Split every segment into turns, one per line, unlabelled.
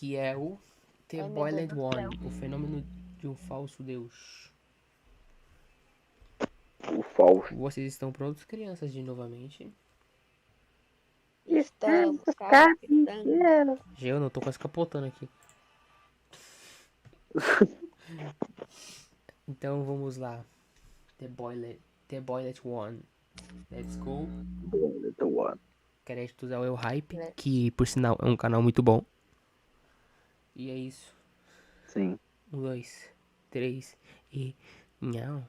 que é o The
Ai, meu
Boiled
Deus do
One,
céu.
o fenômeno de um falso deus.
O falso.
Vocês estão prontos, crianças, de novamente?
Estamos, capitão.
Eu não tô quase capotando aqui. Então vamos lá. The Boiled One. Let's go.
The One.
Créditos ao El Hype,
Né?
que por sinal é um canal muito bom. E é isso.
Sim.
1, 2, 3 e. Não.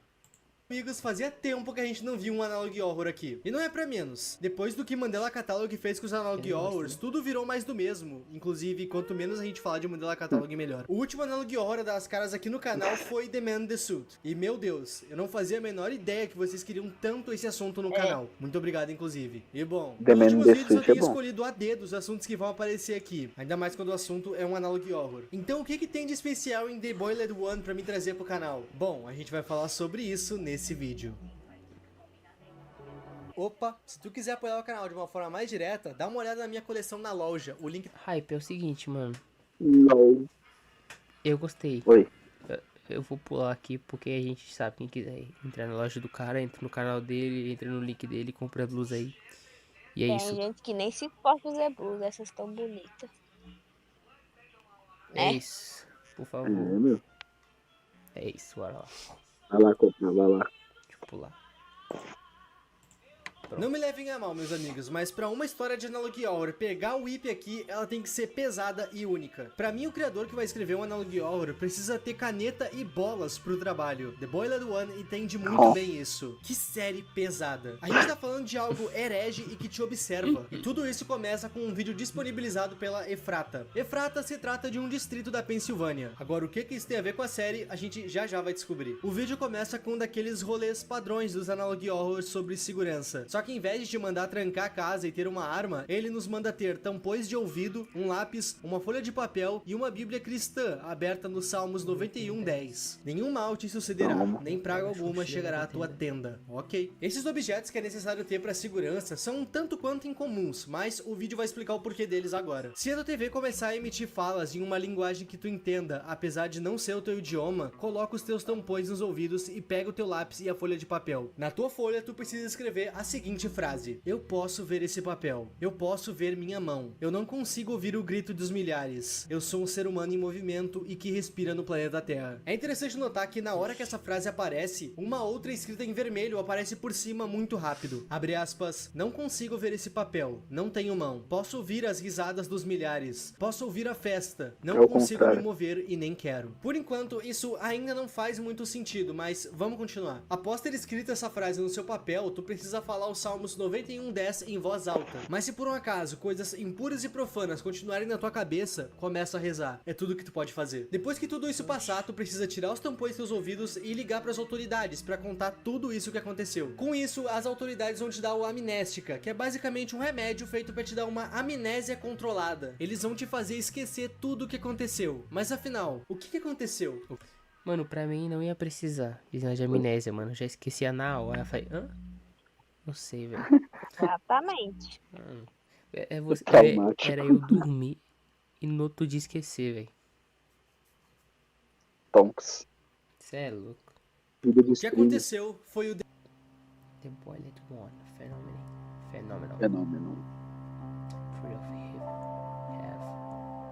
Amigos, fazia tempo que a gente não viu um Analog Horror aqui. E não é pra menos. Depois do que Mandela Catalog fez com os Analog Horrors, tudo virou mais do mesmo. Inclusive, quanto menos a gente falar de Mandela Catalog, melhor. O último Analog Horror a dar as caras aqui no canal foi The Man in the Suit. E, meu Deus, eu não fazia a menor ideia que vocês queriam tanto esse assunto no canal. Muito obrigado, inclusive. E, bom,
The
nos
Man in
últimos
the
vídeos eu
Suit é
tenho
bom.
escolhido a dedo os assuntos que vão aparecer aqui. Ainda mais quando o assunto é um Analog Horror. Então, o que tem de especial em The Boiled One pra me trazer pro canal? Bom, a gente vai falar sobre isso nesse vídeo. Opa, se tu quiser apoiar o canal de uma forma mais direta, dá uma olhada na minha coleção na loja, o link...
Hype é o seguinte, mano.
Não.
Eu gostei.
Oi.
Eu vou pular aqui porque a gente sabe, quem quiser entrar na loja do cara, entra no canal dele, entra no link dele, compra a blusa aí. E é
Tem
isso.
gente que nem se importa usar blusa, essas tão bonitas.
É
Né?
isso. Por
É,
favor.
meu.
É isso, bora lá.
Vai lá, comprar, vai lá.
Deixa eu pular.
Não me levem a mal, meus amigos, mas pra uma história de Analog Horror pegar o IP aqui, ela tem que ser pesada e única. Pra mim, o criador que vai escrever um Analog Horror precisa ter caneta e bolas pro trabalho. The Boiled One entende muito bem isso. Que série pesada. A gente tá falando de algo herege e que te observa. E tudo isso começa com um vídeo disponibilizado pela Efrata. Efrata se trata de um distrito da Pensilvânia. Agora, o que isso tem a ver com a série, a gente já vai descobrir. O vídeo começa com um daqueles rolês padrões dos Analog Horrors sobre segurança. Só que em vez de mandar trancar a casa e ter uma arma, ele nos manda ter tampões de ouvido, um lápis, uma folha de papel e uma bíblia cristã aberta nos Salmos 91:10. Nenhum mal te sucederá, nem praga alguma chegará à tua tenda. Ok. Esses objetos que é necessário ter para segurança são um tanto quanto incomuns, mas o vídeo vai explicar o porquê deles agora. Se a tua TV começar a emitir falas em uma linguagem que tu entenda, apesar de não ser o teu idioma, coloca os teus tampões nos ouvidos e pega o teu lápis e a folha de papel. Na tua folha, tu precisa escrever a seguinte frase: eu posso ver esse papel. Eu posso ver minha mão. Eu não consigo ouvir o grito dos milhares. Eu sou um ser humano em movimento e que respira no planeta Terra. É interessante notar que na hora que essa frase aparece, uma outra escrita em vermelho aparece por cima muito rápido. Abre aspas. Não consigo ver esse papel. Não tenho mão. Posso ouvir as risadas dos milhares. Posso ouvir a festa. Não
É o
consigo
contrário.
me mover e nem quero. Por enquanto, isso ainda não faz muito sentido, mas vamos continuar. Após ter escrito essa frase no seu papel, tu precisa falar os Salmos 91:10 em voz alta. Mas se por um acaso coisas impuras e profanas continuarem na tua cabeça, começa a rezar. É tudo que tu pode fazer. Depois que tudo isso passar, tu precisa tirar os tampões dos teus ouvidos e ligar para as autoridades para contar tudo isso que aconteceu. Com isso, as autoridades vão te dar o amnéstica, que é basicamente um remédio feito para te dar uma amnésia controlada. Eles vão te fazer esquecer tudo o que aconteceu. Mas afinal, o que aconteceu?
Mano, pra mim não ia precisar de nada de amnésia, mano. Eu já esquecia na hora. Eu falei, hã? Não sei, velho.
Exatamente.
Mano, é você,
Traumático.
era eu dormir e no outro dia esquecer, velho.
Tonks.
Cê é louco.
Vida de
O que
stream.
aconteceu foi o
The Boiled One. Phenomenal.
Fenômeno.
Free of Heaven.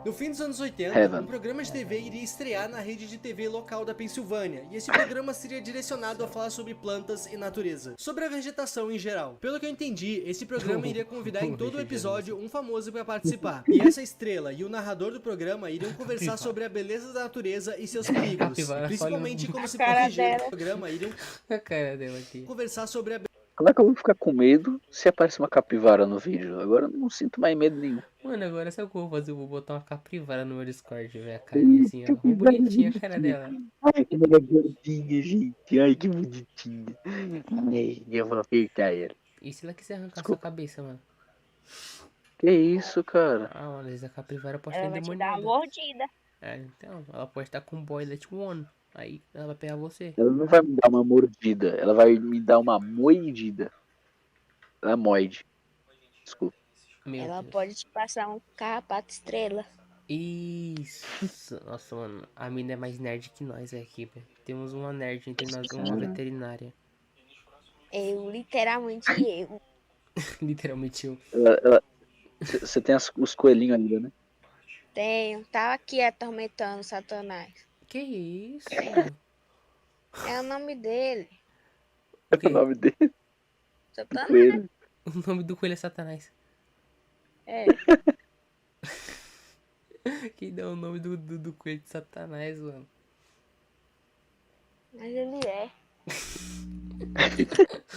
No fim dos anos 80,
Heaven.
um programa de TV iria estrear na rede de TV local da Pensilvânia, e esse programa seria direcionado a falar sobre plantas e natureza, sobre a vegetação em geral. Pelo que eu entendi, esse programa iria convidar em todo o episódio um famoso para participar, e essa estrela e o narrador do programa iriam conversar sobre a beleza da natureza e seus perigos,
Capivara,
e principalmente
olha
como se
cara
proteger.
dela.
No programa iriam
A cara dela aqui.
conversar sobre a
Como é que eu vou ficar com medo se aparece uma capivara no vídeo? Agora eu não sinto mais medo nenhum.
Mano, agora sabe o que eu vou fazer? Eu vou botar uma capivara no meu Discord, velho. A carinha assim, ó. Uma bonitinha a cara dela.
Ai, que mulher gordinha, gente. Ai, que bonitinha. Ai, eu vou apertar ela.
E se ela quiser arrancar
Desculpa.
sua cabeça, mano?
Que isso, cara?
Ah, mano, às vezes a capivara pode
Ela
estar
vai te dar uma
endemoniada.
mordida.
É, então, ela pode estar com Boilet One. Aí ela vai pegar você.
Ela não vai me dar uma mordida. Ela vai me dar uma moedida. Ela moide. Desculpa.
Meu
Ela
Deus.
pode te passar um carrapato estrela.
Isso. Nossa, mano. A mina é mais nerd que nós aqui, velho. Temos uma nerd entre nós, uma veterinária.
Literalmente eu.
Literalmente eu.
Você tem os coelhinhos ainda, né?
Tenho. Tava aqui atormentando Satanás.
Que isso?
É o nome dele.
O
É
quê?
o nome dele,
Satanás.
coelho.
O nome do coelho é Satanás.
É.
Quem dá o nome do coelho de Satanás, mano?
Mas ele é.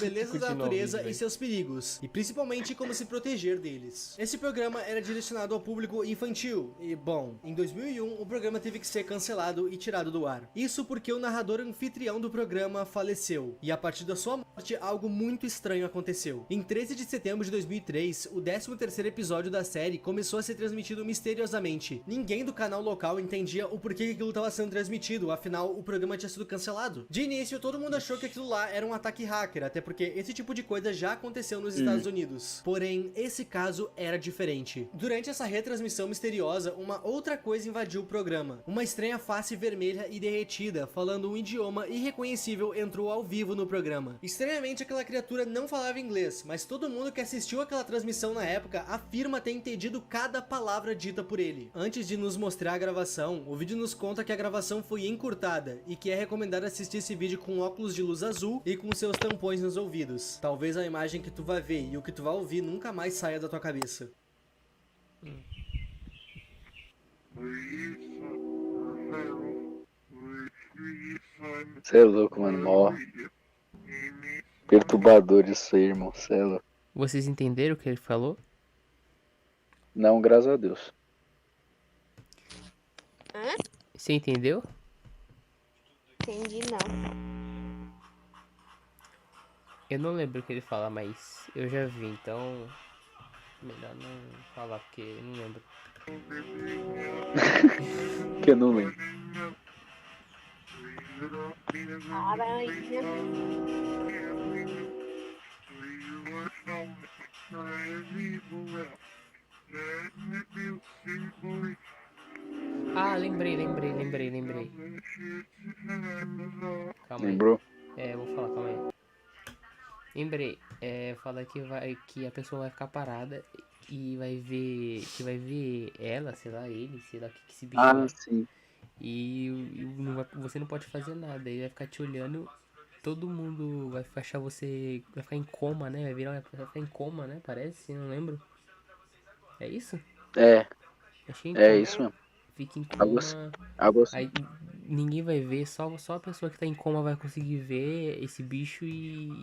Beleza da
Continua o
natureza
vídeo,
e seus perigos, e principalmente como se proteger deles. Esse programa era direcionado ao público infantil, e bom, em 2001 o programa teve que ser cancelado e tirado do ar. Isso porque o narrador anfitrião do programa faleceu, e a partir da sua morte algo muito estranho aconteceu. Em 13 de setembro de 2003, o 13º episódio da série começou a ser transmitido misteriosamente. Ninguém do canal local entendia o porquê que aquilo estava sendo transmitido, afinal o programa tinha sido cancelado. De início, todo mundo achou que aquilo lá era um ataque hacker, até porque esse tipo de coisa já aconteceu nos Estados Unidos. Porém, esse caso era diferente. Durante essa retransmissão misteriosa, uma outra coisa invadiu o programa. Uma estranha face vermelha e derretida, falando um idioma irreconhecível, entrou ao vivo no programa. Estranhamente, aquela criatura não falava inglês, mas todo mundo que assistiu aquela transmissão na época afirma ter entendido cada palavra dita por ele. Antes de nos mostrar a gravação, o vídeo nos conta que a gravação foi encurtada e que é recomendado assistir esse vídeo com óculos de luz azul e com seus tampões nos ouvidos. Talvez a imagem que tu vai ver e o que tu vai ouvir nunca mais saia da tua cabeça.
Você é louco, mano. Mó perturbador isso aí, irmão. Você é louco.
Vocês entenderam o que ele falou?
Não, graças a Deus.
Você entendeu?
Entendi não.
Eu não lembro o que ele fala, mas eu já vi, então melhor não falar porque eu não lembro.
Que eu não lembro.
Aranha.
Ah, lembrei. Calma aí.
Lembrou?
Eu vou falar, calma aí. Lembrei, fala que a pessoa vai ficar parada e vai ver ela, sei lá, ele, sei lá o que esse bicho
Ah,
é.
sim.
E você não pode fazer nada, ele vai ficar te olhando, todo mundo vai achar você, vai ficar em coma, né? Vai ficar em coma, né? Parece, não lembro. É isso?
É,
Achei em
é
coma.
isso mesmo.
Fica em
Algo
coma.
assim. Algo assim.
Aí ninguém vai ver, só a pessoa que tá em coma vai conseguir ver esse bicho e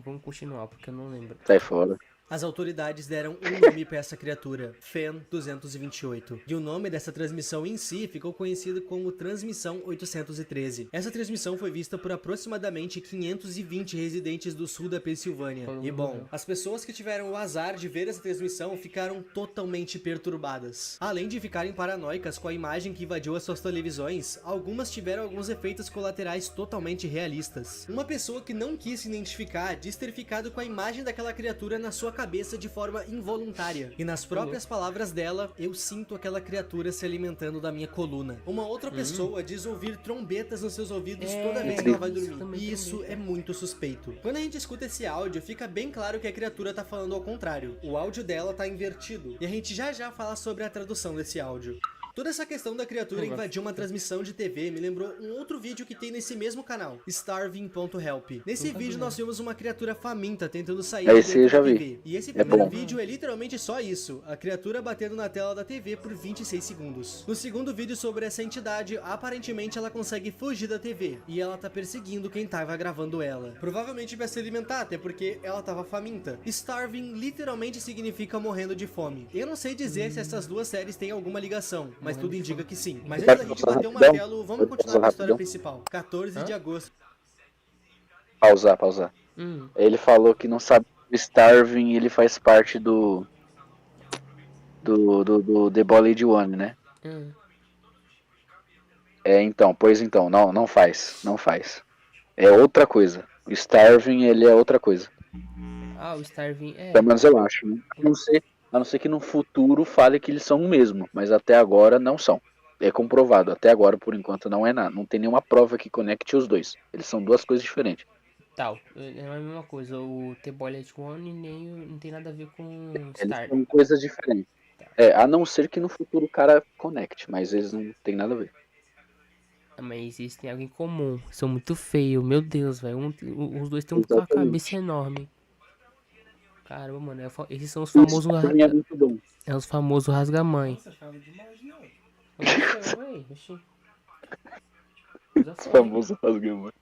vamos continuar, porque eu não lembro.
Sai fora.
As autoridades deram um nome para essa criatura, FEN 228, e o nome dessa transmissão em si ficou conhecido como Transmissão 813. Essa transmissão foi vista por aproximadamente 520 residentes do sul da Pensilvânia. E bom, as pessoas que tiveram o azar de ver essa transmissão ficaram totalmente perturbadas. Além de ficarem paranoicas com a imagem que invadiu as suas televisões, algumas tiveram alguns efeitos colaterais totalmente realistas. Uma pessoa que não quis se identificar diz ter ficado com a imagem daquela criatura na sua cabeça de forma involuntária. E nas próprias palavras dela, eu sinto aquela criatura se alimentando da minha coluna. Uma outra pessoa diz ouvir trombetas nos seus ouvidos toda vez que ela vai dormir. E isso é muito suspeito. Quando a gente escuta esse áudio, fica bem claro que a criatura tá falando ao contrário. O áudio dela tá invertido. E a gente já fala sobre a tradução desse áudio. Toda essa questão da criatura invadir uma transmissão de TV me lembrou um outro vídeo que tem nesse mesmo canal, Starving.help. Nesse vídeo nós vimos uma criatura faminta tentando sair de
Esse eu
dentro
já
da
vi.
TV. E esse primeiro
bom.
vídeo é literalmente só isso, a criatura batendo na tela da TV por 26 segundos. No segundo vídeo sobre essa entidade, aparentemente ela consegue fugir da TV, e ela tá perseguindo quem tava gravando ela. Provavelmente vai se alimentar, até porque ela tava faminta. Starving literalmente significa morrendo de fome. Eu não sei dizer se essas duas séries têm alguma ligação, mas tudo indica que sim. Mas antes da gente bater o martelo, vamos continuar com a história principal. 14 de agosto.
Pausar. Ele falou que não sabe que o Starving ele faz parte do The Bold One, né? Pois então, não faz. É outra coisa. O Starving ele é outra coisa.
Ah, o Starving
Pelo menos eu acho, né? A não ser que no futuro fale que eles são o mesmo, mas até agora não são. É comprovado, até agora por enquanto não é nada. Não tem nenhuma prova que conecte os dois. Eles são duas coisas diferentes.
Tal, é a mesma coisa. O The Boiler One nem não tem nada a ver com
Eles
Star.
são coisas diferentes. A não ser que no futuro o cara conecte, mas eles não tem nada a ver.
Mas existem algo em comum. São muito feios, meu Deus, velho. Os dois têm uma
Exatamente.
cabeça enorme. Caramba, mano. Esses são os
O
famosos.
Starling é muito bom.
É os famosos rasga-mãe.
Nossa, fala demais, não.
Agora foi, véi. Oxi. Coisa
Os
foda.
famosos rasgamos.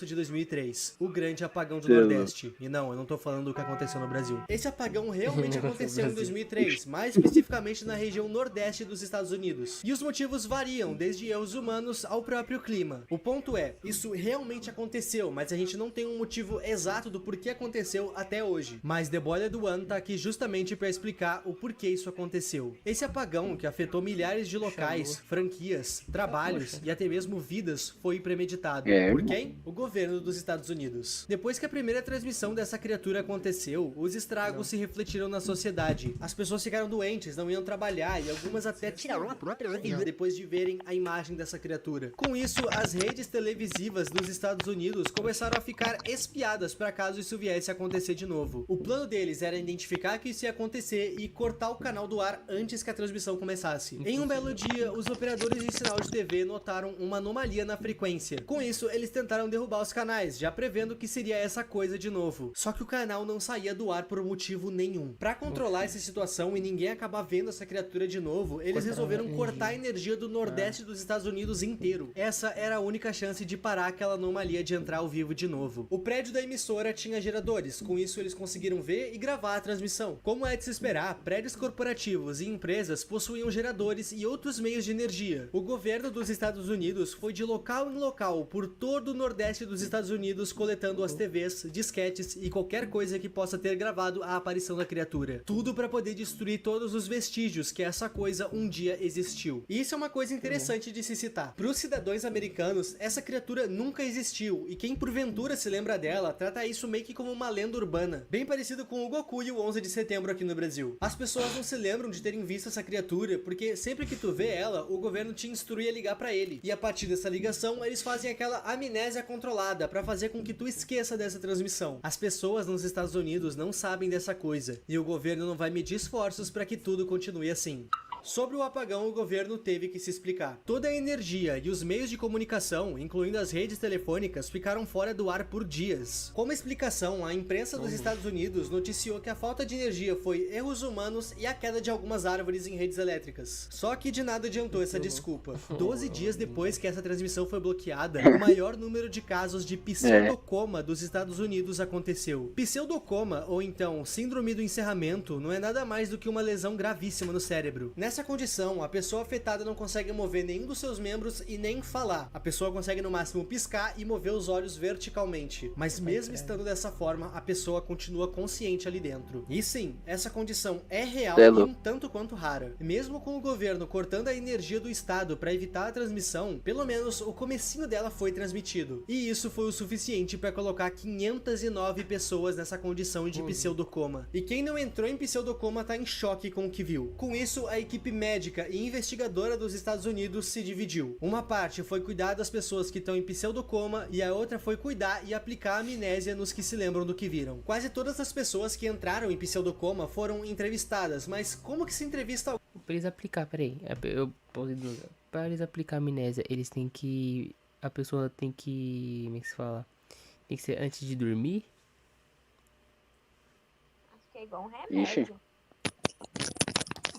De 2003, o grande apagão do
Deus.
Nordeste. E não, eu não tô falando do que aconteceu no Brasil. Esse apagão realmente aconteceu em 2003, mais especificamente na região nordeste dos Estados Unidos. E os motivos variam, desde erros humanos ao próprio clima. O ponto é, isso realmente aconteceu, mas a gente não tem um motivo exato do porquê aconteceu até hoje. Mas The Boiler do One tá aqui justamente para explicar o porquê isso aconteceu. Esse apagão, que afetou milhares de locais, franquias, trabalhos e até mesmo vidas, foi premeditado. Por quem? O governo dos Estados Unidos. Depois que a primeira transmissão dessa criatura aconteceu, os estragos se refletiram na sociedade. As pessoas ficaram doentes, não iam trabalhar e algumas até tiraram a própria vida depois de verem a imagem dessa criatura. Com isso, as redes televisivas dos Estados Unidos começaram a ficar espiadas para caso isso viesse a acontecer de novo. O plano deles era identificar que isso ia acontecer e cortar o canal do ar antes que a transmissão começasse. Em um belo dia, os operadores de sinal de TV notaram uma anomalia na frequência. Com isso, eles tentaram derrubar os canais, já prevendo que seria essa coisa de novo. Só que o canal não saía do ar por motivo nenhum. Pra controlar essa situação e ninguém acabar vendo essa criatura de novo, eles resolveram cortar a energia do nordeste dos Estados Unidos inteiro. Essa era a única chance de parar aquela anomalia de entrar ao vivo de novo. O prédio da emissora tinha geradores, com isso eles conseguiram ver e gravar a transmissão. Como é de se esperar, prédios corporativos e empresas possuíam geradores e outros meios de energia. O governo dos Estados Unidos foi de local em local por todo o nordeste dos Estados Unidos coletando as TVs, disquetes e qualquer coisa que possa ter gravado a aparição da criatura. Tudo para poder destruir todos os vestígios que essa coisa um dia existiu. E isso é uma coisa interessante de se citar. Para os cidadãos americanos, essa criatura nunca existiu e quem porventura se lembra dela trata isso meio que como uma lenda urbana, bem parecido com o Goku e o 11 de setembro aqui no Brasil. As pessoas não se lembram de terem visto essa criatura porque sempre que tu vê ela, o governo te instrui a ligar para ele. E a partir dessa ligação, eles fazem aquela amnésia controlada para fazer com que tu esqueça dessa transmissão. As pessoas nos Estados Unidos não sabem dessa coisa e o governo não vai medir esforços para que tudo continue assim. Sobre o apagão, o governo teve que se explicar. Toda a energia e os meios de comunicação, incluindo as redes telefônicas, ficaram fora do ar por dias. Como explicação, a imprensa dos Estados Unidos noticiou que a falta de energia foi erros humanos e a queda de algumas árvores em redes elétricas. Só que de nada adiantou essa desculpa. 12 dias depois que essa transmissão foi bloqueada, o maior número de casos de pseudocoma dos Estados Unidos aconteceu. Pseudocoma, ou então síndrome do encerramento, não é nada mais do que uma lesão gravíssima no cérebro. Nessa condição, a pessoa afetada não consegue mover nenhum dos seus membros e nem falar. A pessoa consegue no máximo piscar e mover os olhos verticalmente. Mas mesmo estando dessa forma, a pessoa continua consciente ali dentro. E sim, essa condição é real e um tanto quanto rara. Mesmo com o governo cortando a energia do estado para evitar a transmissão, pelo menos o comecinho dela foi transmitido. E isso foi o suficiente para colocar 509 pessoas nessa condição de pseudocoma. E quem não entrou em pseudocoma tá em choque com o que viu. Com isso, a equipe médica e investigadora dos Estados Unidos se dividiu. Uma parte foi cuidar das pessoas que estão em pseudocoma e a outra foi cuidar e aplicar a amnésia nos que se lembram do que viram. Quase todas as pessoas que entraram em pseudocoma foram entrevistadas, mas como que se entrevista alguém?
Pra eles aplicar, peraí. Pra eles aplicar amnésia, eles têm que... A pessoa tem que... Como é que se fala? Tem que ser antes de dormir?
Acho que é igual um remédio.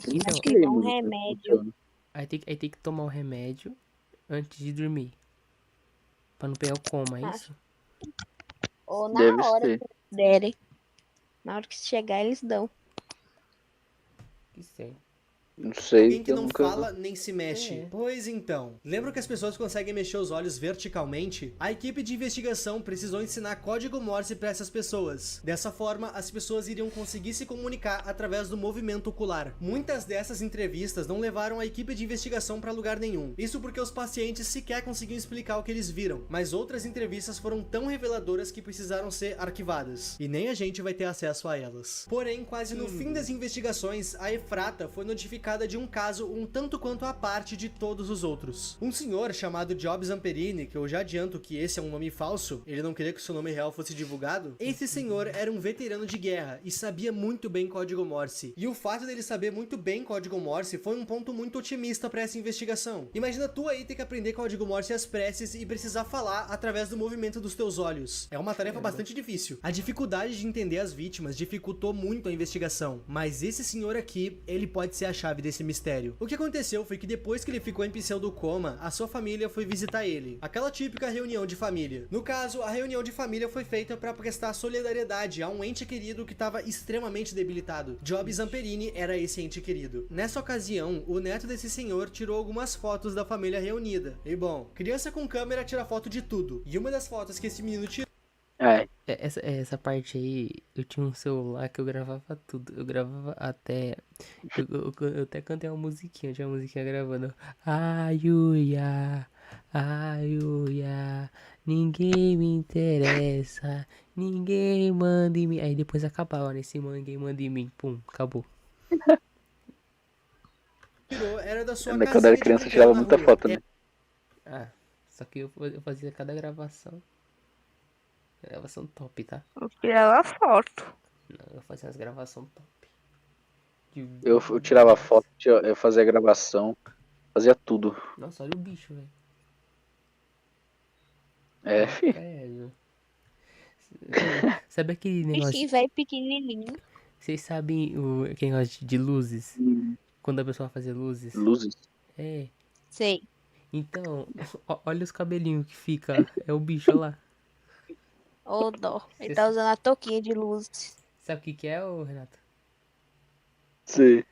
Então,
Acho que é igual um remédio.
aí tem que tomar o remédio antes de dormir. Pra não pegar o coma, é isso?
Ou na
Deve
hora
ser.
que eles derem. Na hora que chegar, eles dão.
Que sei.
Não sei,
Alguém que
eu
não
nunca...
fala nem se mexe.
É.
Pois então, lembra que as pessoas conseguem mexer os olhos verticalmente? A equipe de investigação precisou ensinar código Morse para essas pessoas. Dessa forma, as pessoas iriam conseguir se comunicar através do movimento ocular. Muitas dessas entrevistas não levaram a equipe de investigação para lugar nenhum. Isso porque os pacientes sequer conseguiam explicar o que eles viram, mas outras entrevistas foram tão reveladoras que precisaram ser arquivadas. E nem a gente vai ter acesso a elas. Porém, quase no fim das investigações, a Efrata foi notificada de um caso um tanto quanto à parte de todos os outros. Um senhor chamado Job Zamperini, que eu já adianto que esse é um nome falso, ele não queria que o seu nome real fosse divulgado. Esse senhor era um veterano de guerra e sabia muito bem código Morse. E o fato dele saber muito bem código Morse foi um ponto muito otimista para essa investigação. Imagina tu aí ter que aprender código Morse às pressas e precisar falar através do movimento dos teus olhos. É uma tarefa bastante difícil. A dificuldade de entender as vítimas dificultou muito a investigação, mas esse senhor aqui, ele pode ser a chave desse mistério. O que aconteceu foi que depois que ele ficou em pseudo-coma, a sua família foi visitar ele. Aquela típica reunião de família. No caso, a reunião de família foi feita para prestar solidariedade a um ente querido que estava extremamente debilitado. Job Zamperini era esse ente querido. Nessa ocasião, o neto desse senhor tirou algumas fotos da família reunida. E bom, criança com câmera tira foto de tudo. E uma das fotos que esse menino tirou
Essa parte aí, eu tinha um celular que eu gravava tudo. Eu gravava até. Eu até cantei uma musiquinha, tinha uma musiquinha gravando. Aiuia, aiuia, ninguém me interessa, ninguém manda em mim. Aí depois acabava nesse ninguém manda em mim. Pum, acabou.
era da sua
Quando eu
casinha
era
de
criança, eu
brinquedo
tirava
na
muita
rua.
foto, né?
Ah, só que eu fazia cada gravação. Gravação top, tá?
Eu tirava foto.
Não, eu fazia umas gravações top.
Eu tirava foto, eu fazia gravação, fazia tudo.
Nossa, olha o bicho, velho.
É, fi.
Credo. Sabe aquele negócio?
Bichinho velho pequenininho.
Vocês sabem aquele negócio de luzes? Quando a pessoa fazia luzes?
Luzes.
É.
Sei.
Então, olha os cabelinhos que fica. É o bicho, olha lá.
Ô, dó. Ele tá usando a touquinha de luz.
Sabe o que é, ô Renato?
Sim.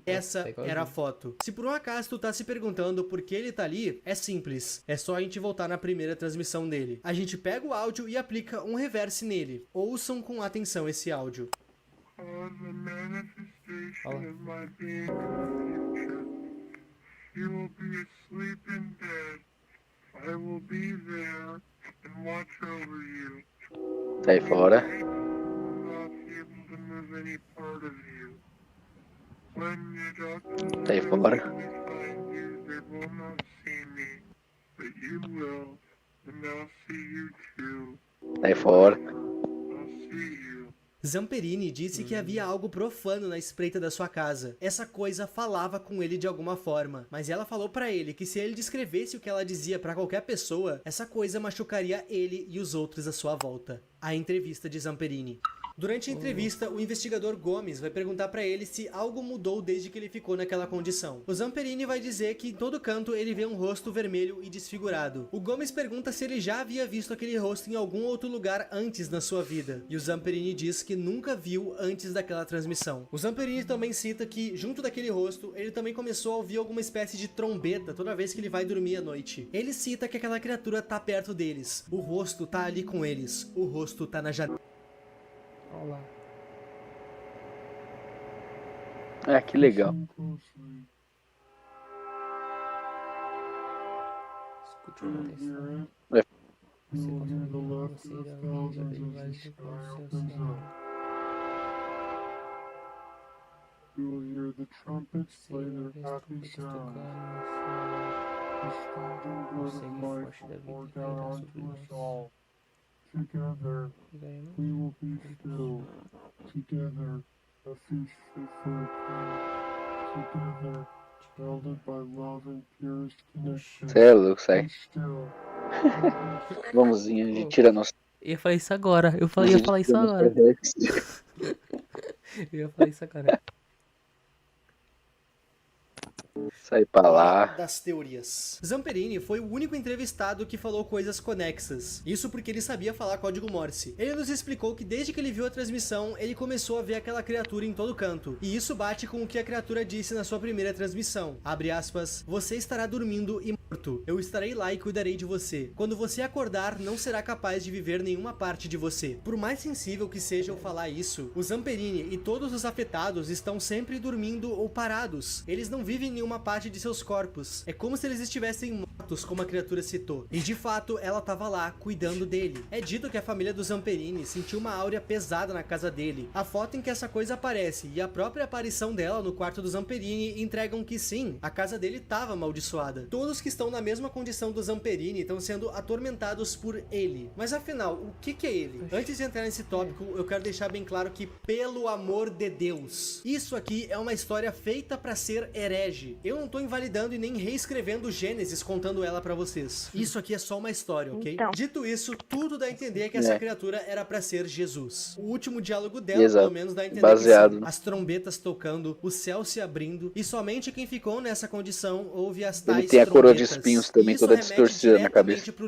Essa
Tá igualzinho.
era a foto. Se por um acaso tu tá se perguntando por que ele tá ali, é simples. É só a gente voltar na primeira transmissão dele. A gente pega o áudio e aplica um reverse nele. Ouçam com atenção esse áudio.
On the manifestation
Olha.
of my being in the future. You will be asleep in bed. I will be there and watch over you.
Sai fora.
I will not be able to move any part of you. When your doctors
Sai fora.
eventually find you, they will not see me, but you will, and I'll see you too.
Sai fora.
I'll see you.
Zamperini disse que havia algo profano na espreita da sua casa. Essa coisa falava com ele de alguma forma, mas ela falou pra ele que se ele descrevesse o que ela dizia pra qualquer pessoa, essa coisa machucaria ele e os outros à sua volta. A entrevista de Zamperini. Durante a entrevista, o investigador Gomes vai perguntar pra ele se algo mudou desde que ele ficou naquela condição. O Zamperini vai dizer que em todo canto ele vê um rosto vermelho e desfigurado. O Gomes pergunta se ele já havia visto aquele rosto em algum outro lugar antes na sua vida. E o Zamperini diz que nunca viu antes daquela transmissão. O Zamperini também cita que, junto daquele rosto, ele também começou a ouvir alguma espécie de trombeta toda vez que ele vai dormir à noite. Ele cita que aquela criatura tá perto deles. O rosto tá ali com eles. O rosto tá na janela.
Olha lá.
Ah, que legal.
Listen closely.
Escute com atenção.
É.
Você
You will hear the
consegue
laughter
ser
of
amiga
thousands
bem
as the
mais
sky
do que o
opens
seu
up. You will hear the trumpets play their happy sound. The standing word of life will pour down onto us all. Together, we will be still. Together, a feast fit for a king. Together, welded by love and purest connection.
Você é louco, sai.
Be still.
Vamos, a gente tira nossa.
Eu ia falar isso agora. Eu ia falar isso agora. Eu ia falar isso agora.
Sai pra lá.
Das teorias. Zamperini foi o único entrevistado que falou coisas conexas. Isso porque ele sabia falar código Morse. Ele nos explicou que desde que ele viu a transmissão, ele começou a ver aquela criatura em todo canto. E isso bate com o que a criatura disse na sua primeira transmissão. Abre aspas, você estará dormindo e morto. Eu estarei lá e cuidarei de você. Quando você acordar, não será capaz de viver nenhuma parte de você. Por mais sensível que seja eu falar isso, o Zamperini e todos os afetados estão sempre dormindo ou parados. Eles não vivem em nenhuma parte de seus corpos. É como se eles estivessem mortos, como a criatura citou. E de fato, ela estava lá, cuidando dele. É dito que a família do Zamperini sentiu uma áurea pesada na casa dele. A foto em que essa coisa aparece e a própria aparição dela no quarto do Zamperini entregam que sim, a casa dele estava amaldiçoada. Todos que estão na mesma condição do Zamperini estão sendo atormentados por ele. Mas afinal, o que é ele? Antes de entrar nesse tópico, eu quero deixar bem claro que, pelo amor de Deus, isso aqui é uma história feita para ser herege. Eu não tô invalidando e nem reescrevendo Gênesis contando ela pra vocês. Isso aqui é só uma história, ok?
Então.
Dito isso, tudo dá a entender que essa criatura era pra ser Jesus. O último diálogo dela,
Exato.
pelo menos, dá a entender
Baseado,
que sim.
né?
As trombetas tocando, o céu se abrindo, e somente quem ficou nessa condição ouve as tais
Ele tem a coroa de
trombetas.
espinhos também,
Isso
toda
remete
distorcida na
diretamente
cabeça.
pro